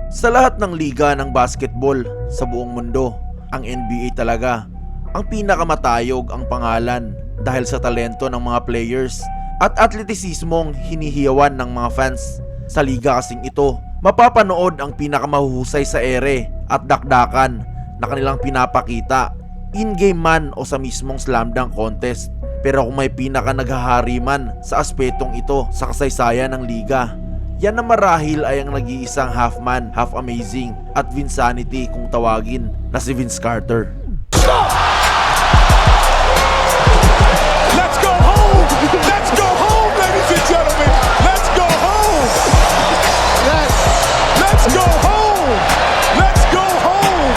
Sa lahat ng liga ng basketball sa buong mundo, ang NBA talaga ang pinakamatayog ang pangalan dahil sa talento ng mga players at atletisismong hinihiyawan ng mga fans. Sa liga kasing ito, mapapanood ang pinakamahuhusay sa ere at dakdakan na kanilang pinapakita, in-game man o sa mismong slam dunk contest. Pero kung may pinaka naghahari man sa aspetong ito sa kasaysayan ng liga, yan na marahil ay ang nag-iisang half man, half amazing at Vinsanity kung tawagin na si Vince Carter. Let's go home! Let's go home, ladies and gentlemen! Let's go home! Let's go home! Let's go home!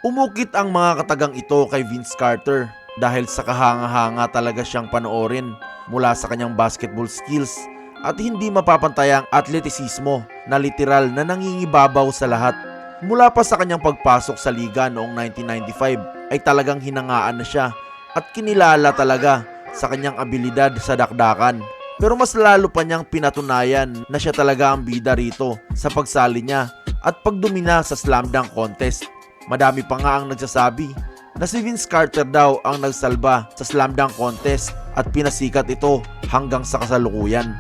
Umukit ang mga katagang ito kay Vince Carter dahil sa kahanga-hanga talaga siyang panoorin mula sa kanyang basketball skills at hindi mapapantayang atletisismo na literal na nangingibabaw sa lahat. Mula pa sa kanyang pagpasok sa liga noong 1995 ay talagang hinangaan na siya at kinilala talaga sa kanyang abilidad sa dakdakan. Pero mas lalo pa niyang pinatunayan na siya talaga ang bida rito sa pagsali niya at pagdomina sa slam dunk contest. Madami pa nga ang nagsasabi na si Vince Carter daw ang nagsalba sa slam dunk contest at pinasikat ito hanggang sa kasalukuyan.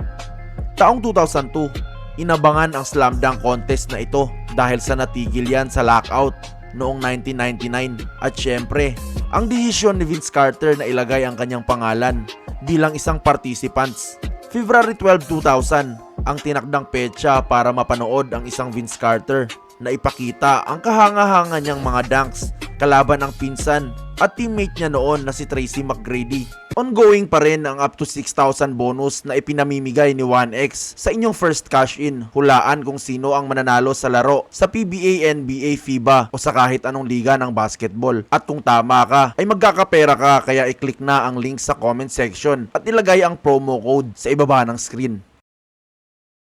Taong 2002, inabangan ang slam dunk contest na ito dahil sa natigil yan sa lockout noong 1999 at syempre, ang desisyon ni Vince Carter na ilagay ang kanyang pangalan bilang isang participants. February 12, 2000 ang tinakdang petsa para mapanood ang isang Vince Carter na ipakita ang kahanga-hanga niyang mga dunks kalaban ang pinsan at teammate niya noon na si Tracy McGrady. Ongoing pa rin ang up to 6,000 bonus na ipinamimigay ni 1X sa inyong first cash-in. Hulaan kung sino ang mananalo sa laro sa PBA, NBA, FIBA o sa kahit anong liga ng basketball. At kung tama ka, ay magkakapera ka, kaya i-click na ang link sa comment section at ilagay ang promo code sa ibaba ng screen.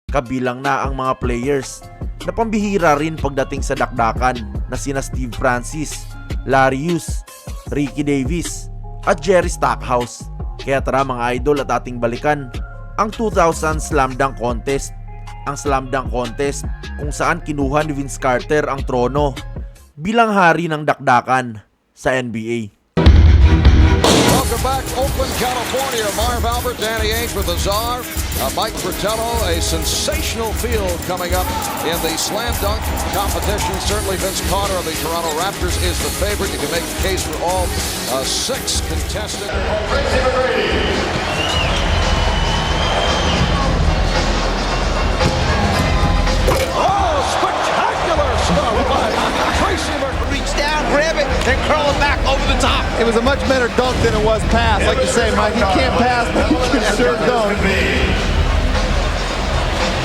Kabilang na ang mga players na pambihira rin pagdating sa dakdakan na sina Steve Francis, Larry Hughes, Ricky Davis at Jerry Stackhouse. Kaya tara mga idol at ating balikan ang 2000 Slam Dunk Contest. Ang Slam Dunk Contest kung saan kinuha ni Vince Carter ang trono bilang hari ng dakdakan sa NBA. Welcome back, Oakland, California. Marv Albert, Danny Ainge with the czar. Mike Fratello, a sensational field coming up in the slam dunk competition. Certainly Vince Carter of the Toronto Raptors is the favorite. You can make the case for all 6 contestants. Oh, spectacular stuff by Tracy McGrady. Reach down, grab it, and curl it back over the top. It was a much better dunk than it was pass. Like you say, Mike, he can't pass, but he can sure dunk.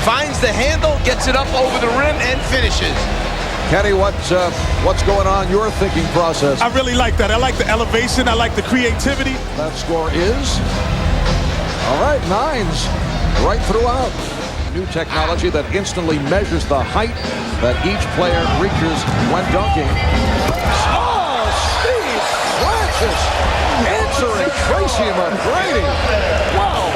Finds the handle, gets it up over the rim, and finishes. Kenny, what's going on your thinking process? I really like that. I like the elevation. I like the creativity. That score is, all right, 9s right throughout. New technology that instantly measures the height that each player reaches when dunking. Oh, Steve Francis answering Tracy McGrady. Wow.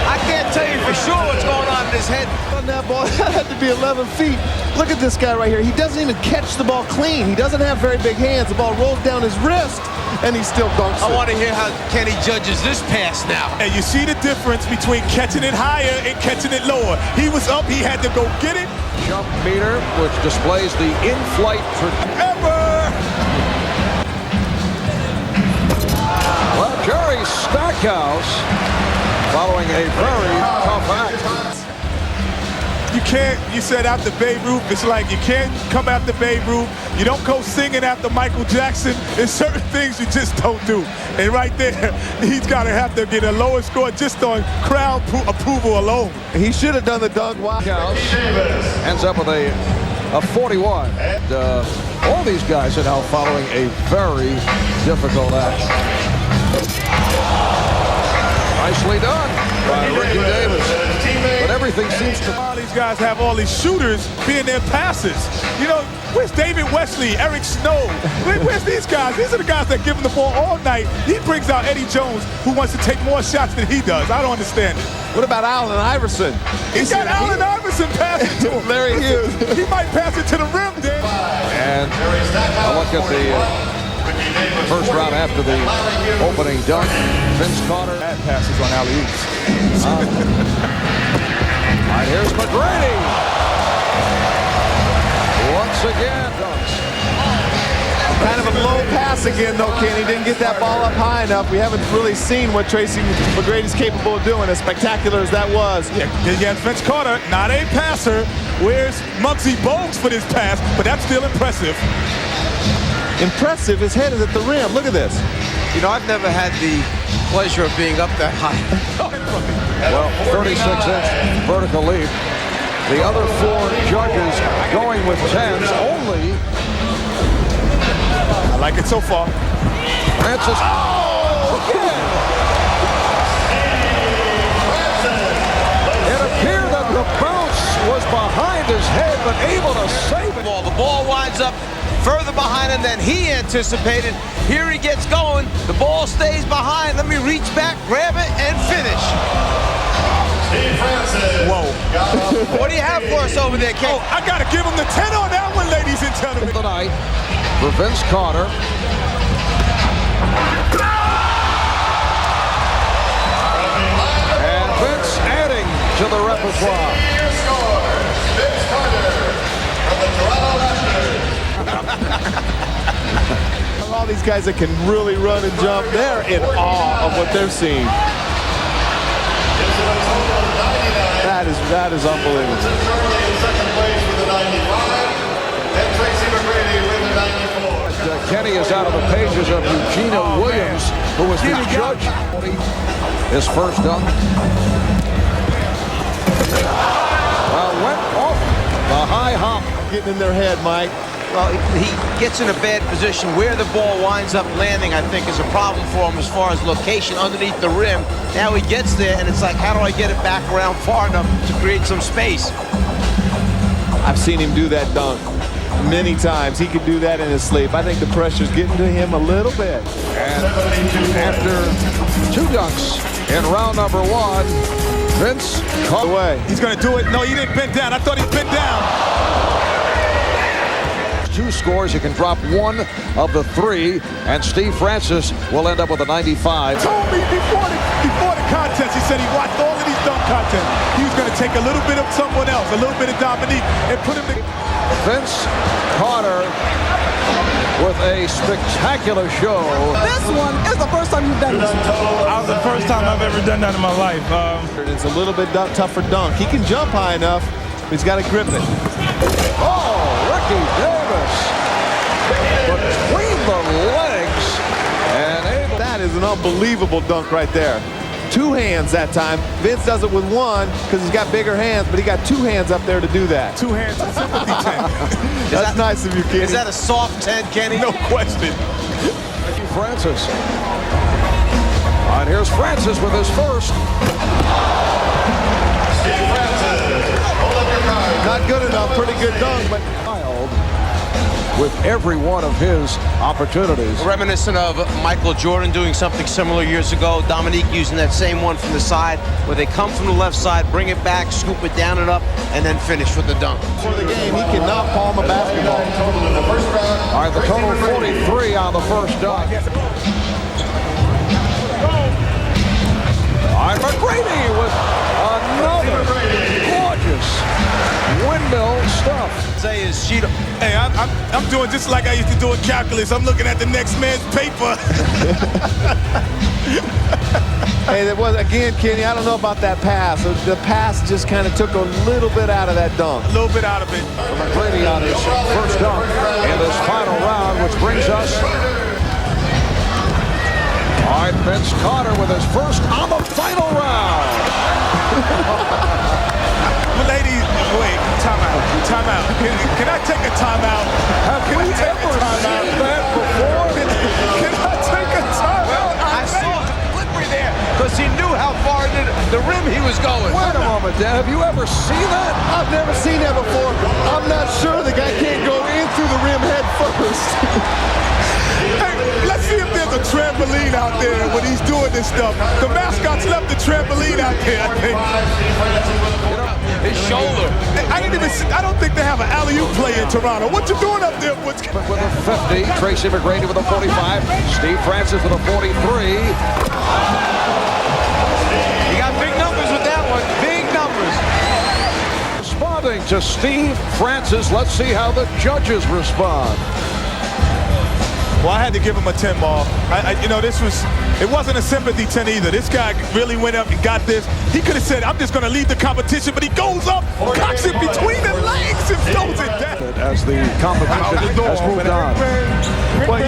I can't tell you for sure what's going on in his head. On that ball, that had to be 11 feet. Look at this guy right here. He doesn't even catch the ball clean. He doesn't have very big hands. The ball rolls down his wrist, and he still dunks it. I want to hear how Kenny judges this pass now. And you see the difference between catching it higher and catching it lower. He was up, he had to go get it. Jump meter, which displays the in-flight Ever! Well, Jerry Stackhouse following a very tough act. You can't, you said after Babe Ruth, it's like you can't come after Babe Ruth. You don't go singing after Michael Jackson. There's certain things you just don't do. And right there, he's got to have to get a lower score just on crowd approval alone. He should have done the dunk. Wow. Ends up with a 41. And all these guys are now following a very difficult act. Nicely done by Ricky Davis. But every everything seems to... All these guys have all these shooters being their passers. You know, where's David Wesley, Eric Snow? Where's these guys? These are the guys that give him the ball all night. He brings out Eddie Jones, who wants to take more shots than he does. I don't understand it. What about Allen Iverson? He's got Allen Iverson passing to him. Larry Hughes. He might pass it to the rim, Dan. And I look at the first round after the opening dunk. Vince Carter. Bad passes on alley-oops. All right, here's McGrady. Once again, dunks. Kind of a low pass again, though, Ken. He didn't get that ball up high enough. We haven't really seen what Tracy McGrady's capable of doing, as spectacular as that was. Yeah, Vince Carter, not a passer. Where's Muggsy Bogues for this pass? But that's still impressive. Impressive. His head is at the rim. Look at this. You know, I've never had the pleasure of being up that high. Well, 36-inch vertical leap. The other four judges going with 10s only. I like it so far. Francis. Again. It appeared that the bounce was behind his head, but able to save it. The ball winds up further behind him than he anticipated. Here he gets going. The ball stays behind. Let me reach back, grab it, and finish. Whoa. What do you have for us over there, Kate? Oh, I got to give him the 10 on that one, ladies and gentlemen. Tonight for Vince Carter. And Vince adding to the repertoire. All these guys that can really run and jump, they're in awe of what they're seeing. That is unbelievable. Kenny is out of the pages of Eugenia Williams, who was the judge. His first dunk. Well, went off the high hop. Getting in their head, Mike. Well, he gets in a bad position. Where the ball winds up landing, I think, is a problem for him as far as location underneath the rim. Now he gets there, and it's like, how do I get it back around far enough to create some space? I've seen him do that dunk many times. He could do that in his sleep. I think the pressure's getting to him a little bit. And after two dunks in round number one, Vince caught away. He's going to do it. No, he didn't bend down. I thought he bent down. Two scores. He can drop one of the three, and Steve Francis will end up with a 95. Told me before the contest, he said he watched all of these dunk contests. He was going to take a little bit of someone else, a little bit of Dominique, and put him in. Vince Carter with a spectacular show. This one is the first time you've done this. That was the first time I've ever done that in my life. It's a little bit tougher dunk. He can jump high enough, but he's got to grip it. Oh, Ricky Davis between the legs and able. That is an unbelievable dunk right there. Two hands that time. Vince does it with one because he's got bigger hands, but he got two hands up there to do that. Two hands and sympathy 10. That's nice of you, Kenny. Is that a soft 10, Kenny? No question. Ricky Francis. And here's Francis with his first. Not good enough. Pretty good dunk, but with every one of his opportunities. Reminiscent of Michael Jordan doing something similar years ago. Dominique using that same one from the side, where they come from the left side, bring it back, scoop it down and up, and then finish with the dunk. for the game, he cannot palm a basketball. All right, the total 43 on the first dunk. All right, McGrady with another gorgeous windmill stuff. Say is she. Hey, I'm doing just like I used to do in calculus. I'm looking at the next man's paper. Hey, that was, again, Kenny, I don't know about that pass. The pass just kind of took a little bit out of that dunk. A little bit out of it. McGrady on his first dunk in this final round, which brings us. All right, Vince Carter with his first on the final round. Ladies, wait, timeout. Can I take a timeout? Have we ever seen that before? Can I take a timeout? I saw the flipper there because he knew how far into the rim he was going. Wait a moment, Dan. Have you ever seen that? I've never seen that before. I'm not sure the guy can't go in through the rim head first. Hey, let's see if there's a trampoline out there when he's doing this stuff. The mascots left the trampoline out there, I think. His shoulder. I don't think they have an alley-oop play in Toronto. What you doing up there, Butch? With a 50, Tracy McGrady with a 45, Steve Francis with a 43. He got big numbers with that one. Big numbers. Responding to Steve Francis. Let's see how the judges respond. Well, I had to give him a 10 ball. It wasn't a sympathy 10 either. This guy really went up and got this. He could have said, I'm just going to leave the competition, but he goes up, cocks it between the legs and throws it down. As the competition has moved on. Well,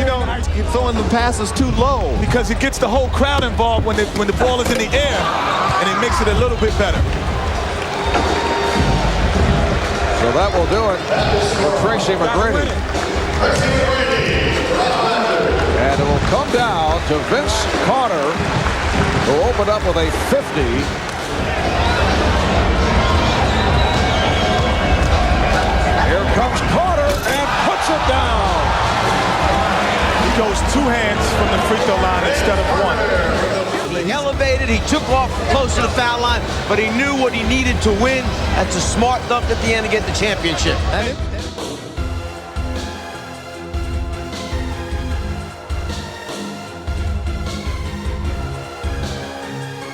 You're throwing the passes too low. because it gets the whole crowd involved when the ball is in the air, and it makes it a little bit better. So that will do it for Tracy McGrady. And it will come down to Vince Carter, who opened up with a 50. Here comes Carter and puts it down. He goes 2 hands from the free throw line instead of 1. He elevated, he took off close to the foul line, but he knew what he needed to win. That's a smart dunk at the end to get the championship.